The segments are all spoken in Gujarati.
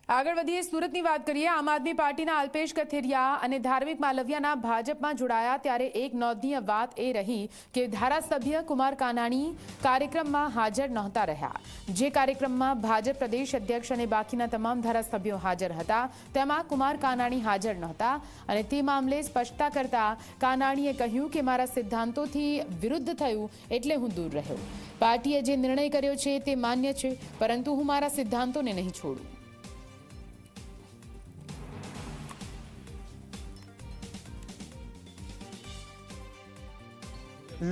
આગળ વધીએ સુરતની વાત કરીએ। આમ આદમી પાર્ટીના અલ્પેશ કથિરિયા અને ધાર્મિક માલવિયાના ભાજપમાં જોડાયા ત્યારે એક નોંધનીય વાત એ રહી કે ધારાસભ્ય કુમાર કાનાણી કાર્યક્રમમાં હાજર નહોતા રહ્યા। જે કાર્યક્રમમાં ભાજપ પ્રદેશ અધ્યક્ષ અને બાકીના તમામ ધારાસભ્યો હાજર હતા તેમાં કુમાર કાનાણી હાજર નહોતા અને તે મામલે સ્પષ્ટતા કરતા કાનાણીએ કહ્યું કે મારા સિદ્ધાંતોથી વિરુદ્ધ થયું એટલે હું દૂર રહ્યો। પાર્ટીએ જે નિર્ણય કર્યો છે તે માન્ય છે, પરંતુ હું મારા સિદ્ધાંતોને નહીં છોડું।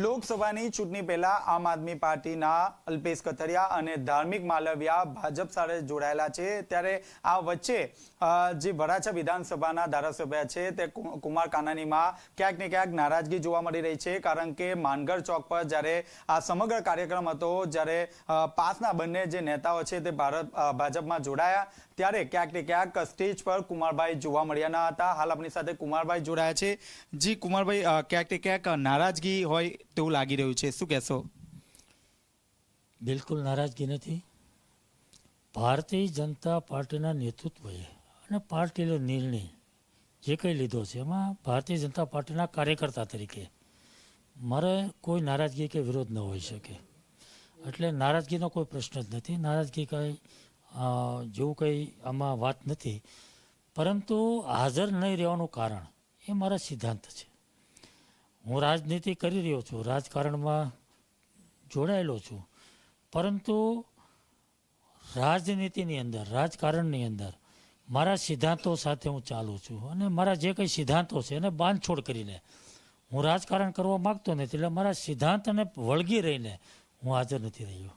લોકસભાની ચૂંટણી પહેલા આમ આદમી પાર્ટીના અલ્પેશ કથિરિયા અને ધાર્મિક માલવિયા ભાજપ સાથે જોડાયેલા છે। ત્યારે આ વચ્ચે જે વરાછા વિધાનસભાના ધારાસભ્ય છે તે કુમાર કાનાણીમાં ક્યાંક ને ક્યાંક નારાજગી જોવા મળી રહી છે, કારણ કે માનગઢ ચોક પર જ્યારે આ સમગ્ર કાર્યક્રમ હતો, જ્યારે પાસના બંને જે નેતાઓ છે તે ભાજપમાં જોડાયા ત્યારે ક્યાંક ને ક્યાંક સ્ટેજ પર કુમારભાઈ જોવા મળ્યા ન હતા। હાલ આપણી સાથે કુમારભાઈ જોડાયા છે। જી કુમારભાઈ, ક્યાંક ને ક્યાંક નારાજગી હોય તેવું લાગી રહ્યું છે, શું કહેશો? બિલકુલ નારાજગી નથી। ભારતીય જનતા પાર્ટીના નેતૃત્વએ અને પાર્ટીનો નિર્ણય જે કંઈ લીધો છે એમાં ભારતીય જનતા પાર્ટીના કાર્યકર્તા તરીકે મારે કોઈ નારાજગી કે વિરોધ ન હોઈ શકે, એટલે નારાજગીનો કોઈ પ્રશ્ન જ નથી। નારાજગી કંઈ જેવું કંઈ આમાં વાત નથી, પરંતુ હાજર નહીં રહેવાનું કારણ એ મારા સિદ્ધાંત છે। હું રાજનીતિ કરી રહ્યો છું, રાજકારણમાં જોડાયેલો છું, પરંતુ રાજનીતિની અંદર, રાજકારણની અંદર મારા સિદ્ધાંતો સાથે હું ચાલું છું અને મારા જે કંઈ સિદ્ધાંતો છે એને બાંધછોડ કરીને હું રાજકારણ કરવા માગતો નથી, એટલે મારા સિદ્ધાંતને વળગી રહીને હું હાજર નથી રહ્યો।